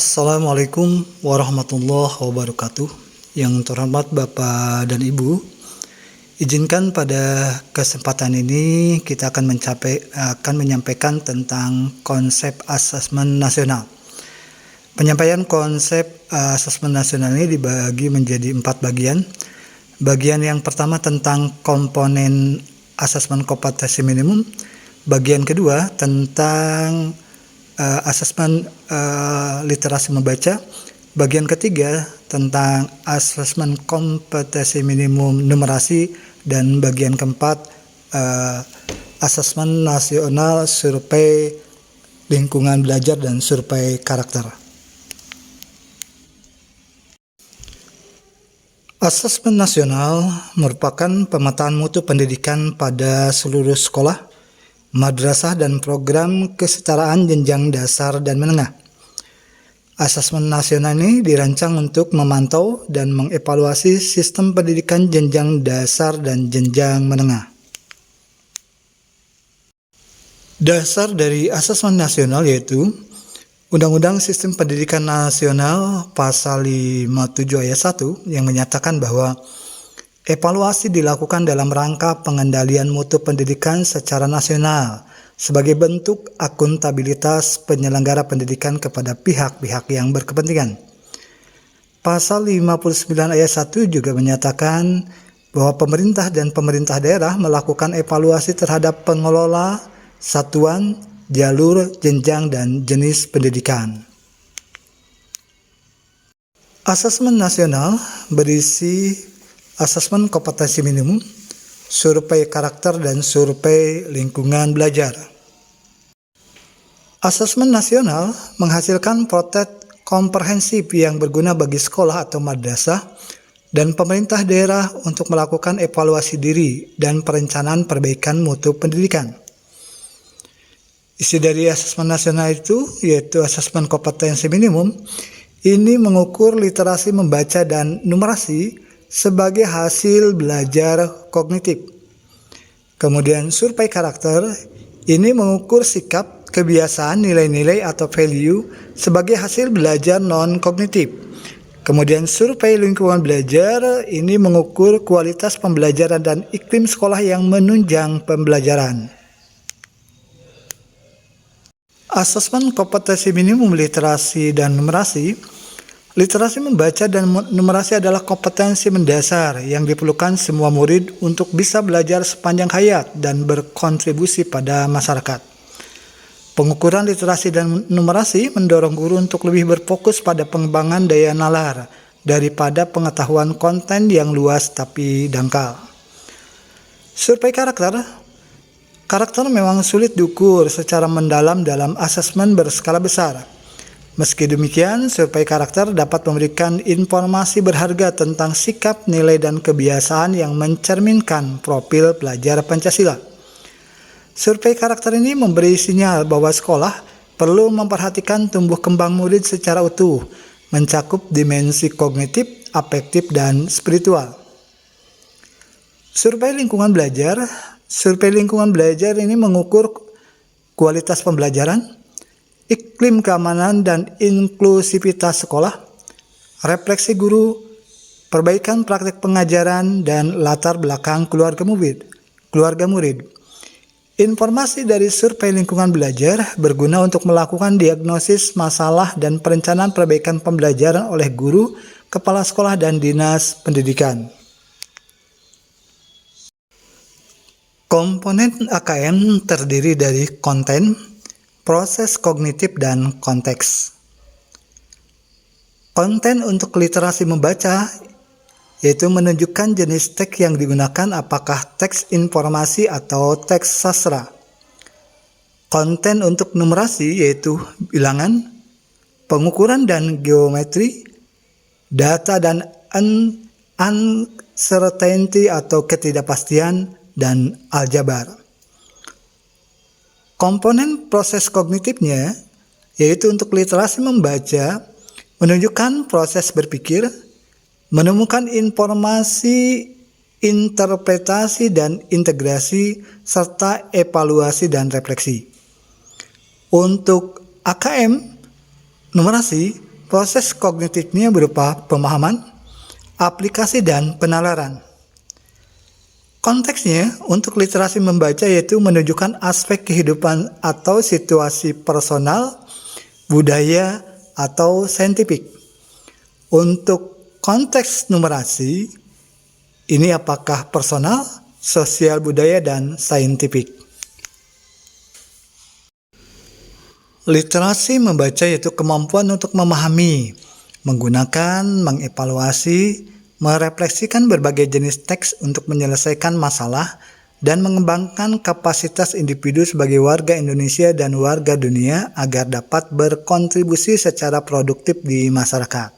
Assalamualaikum warahmatullahi wabarakatuh. Yang terhormat Bapak dan Ibu, izinkan pada kesempatan ini kita akan menyampaikan tentang konsep asesmen nasional. Penyampaian konsep asesmen nasional ini dibagi menjadi 4 bagian. Bagian yang pertama tentang komponen asesmen kompetensi minimum. Bagian kedua tentang asesmen literasi membaca. Bagian ketiga tentang asesmen kompetensi minimum numerasi, dan bagian keempat asesmen nasional survei lingkungan belajar dan survei karakter. Asesmen nasional merupakan pemetaan mutu pendidikan pada seluruh sekolah, madrasah, dan program kesetaraan jenjang dasar dan menengah. Asesmen nasional ini dirancang untuk memantau dan mengevaluasi sistem pendidikan jenjang dasar dan jenjang menengah. Dasar dari asesmen nasional yaitu Undang-Undang Sistem Pendidikan Nasional Pasal 57 Ayat 1 yang menyatakan bahwa evaluasi dilakukan dalam rangka pengendalian mutu pendidikan secara nasional sebagai bentuk akuntabilitas penyelenggara pendidikan kepada pihak-pihak yang berkepentingan. Pasal 59 ayat 1 juga menyatakan bahwa pemerintah dan pemerintah daerah melakukan evaluasi terhadap pengelola, satuan, jalur, jenjang, dan jenis pendidikan. Asesmen nasional berisi asesmen kompetensi minimum, survei karakter, dan survei lingkungan belajar. Asesmen nasional menghasilkan potret komprehensif yang berguna bagi sekolah atau madrasah dan pemerintah daerah untuk melakukan evaluasi diri dan perencanaan perbaikan mutu pendidikan. Isi dari asesmen nasional itu yaitu asesmen kompetensi minimum. Ini mengukur literasi membaca dan numerasi sebagai hasil belajar kognitif. Kemudian survei karakter ini mengukur sikap, kebiasaan, nilai-nilai atau value sebagai hasil belajar non-kognitif. Kemudian survei lingkungan belajar ini mengukur kualitas pembelajaran dan iklim sekolah yang menunjang pembelajaran. Asesmen kompetensi minimum literasi dan numerasi. Literasi membaca dan numerasi adalah kompetensi mendasar yang diperlukan semua murid untuk bisa belajar sepanjang hayat dan berkontribusi pada masyarakat. Pengukuran literasi dan numerasi mendorong guru untuk lebih berfokus pada pengembangan daya nalar daripada pengetahuan konten yang luas tapi dangkal. Survei karakter. Karakter memang sulit diukur secara mendalam dalam asesmen berskala besar. Meski demikian, survei karakter dapat memberikan informasi berharga tentang sikap, nilai, dan kebiasaan yang mencerminkan profil pelajar Pancasila. Survei karakter ini memberi sinyal bahwa sekolah perlu memperhatikan tumbuh kembang murid secara utuh, mencakup dimensi kognitif, afektif, dan spiritual. Survei lingkungan belajar. Survei lingkungan belajar ini mengukur kualitas pembelajaran, iklim keamanan dan inklusivitas sekolah, refleksi guru, perbaikan praktik pengajaran, dan latar belakang keluarga murid. Informasi dari survei lingkungan belajar berguna untuk melakukan diagnosis masalah dan perencanaan perbaikan pembelajaran oleh guru, kepala sekolah, dan dinas pendidikan. Komponen AKM terdiri dari konten, proses kognitif, dan konteks. Konten untuk literasi membaca yaitu menunjukkan jenis teks yang digunakan, apakah teks informasi atau teks sastra. Konten untuk numerasi yaitu bilangan, pengukuran dan geometri, data dan uncertainty atau ketidakpastian, dan aljabar. Komponen proses kognitifnya yaitu untuk literasi membaca menunjukkan proses berpikir, menemukan informasi, interpretasi dan integrasi, serta evaluasi dan refleksi. Untuk AKM numerasi Proses kognitifnya berupa pemahaman, aplikasi, dan penalaran. Konteksnya untuk literasi membaca yaitu menunjukkan aspek kehidupan atau situasi personal, budaya, atau saintifik. Untuk konteks numerasi, ini apakah personal, sosial, budaya, dan saintifik. Literasi membaca yaitu kemampuan untuk memahami, menggunakan, mengevaluasi, merefleksikan berbagai jenis teks untuk menyelesaikan masalah, dan mengembangkan kapasitas individu sebagai warga Indonesia dan warga dunia agar dapat berkontribusi secara produktif di masyarakat.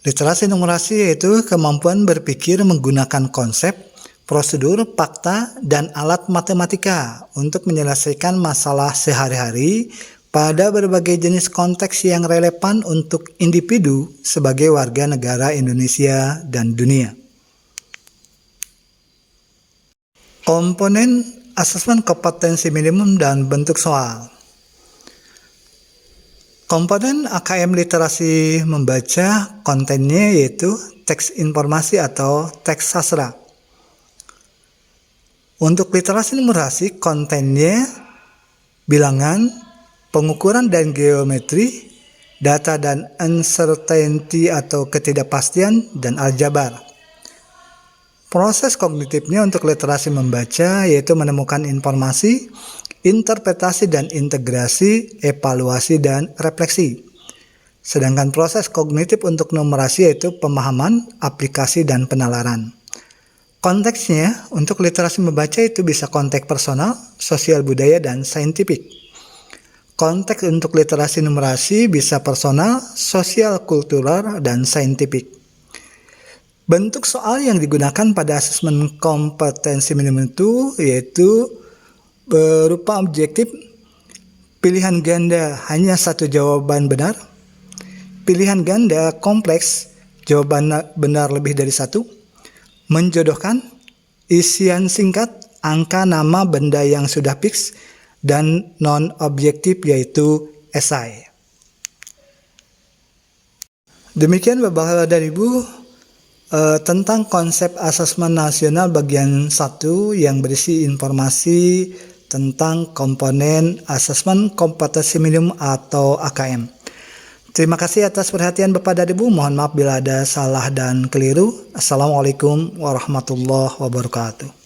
Literasi numerasi yaitu kemampuan berpikir menggunakan konsep, prosedur, fakta, dan alat matematika untuk menyelesaikan masalah sehari-hari pada berbagai jenis konteks yang relevan untuk individu sebagai warga negara Indonesia dan dunia. Komponen asesmen kompetensi minimum dan bentuk soal. Komponen AKM literasi membaca kontennya yaitu teks informasi atau teks sastra. Untuk literasi numerasi kontennya bilangan, pengukuran dan geometri, data dan uncertainty atau ketidakpastian, dan aljabar. Proses kognitifnya untuk literasi membaca yaitu menemukan informasi, interpretasi dan integrasi, evaluasi dan refleksi. Sedangkan proses kognitif untuk numerasi yaitu pemahaman, aplikasi, dan penalaran. Konteksnya untuk literasi membaca itu bisa konteks personal, sosial, budaya, dan saintifik. Konteks untuk literasi numerasi bisa personal, sosial, kultural, dan saintifik. Bentuk soal yang digunakan pada asesmen kompetensi minimum itu yaitu berupa objektif, pilihan ganda hanya satu jawaban benar, pilihan ganda kompleks, jawaban benar lebih dari satu, menjodohkan, isian singkat, angka, nama, benda yang sudah fix, dan non-objektif yaitu esai. Demikian Bapak dan Ibu tentang konsep asesmen nasional bagian 1 yang berisi informasi tentang komponen asesmen kompetensi minimum atau AKM. Terima kasih atas perhatian Bapak dan Ibu. Mohon maaf bila ada salah dan keliru. Assalamualaikum warahmatullahi wabarakatuh.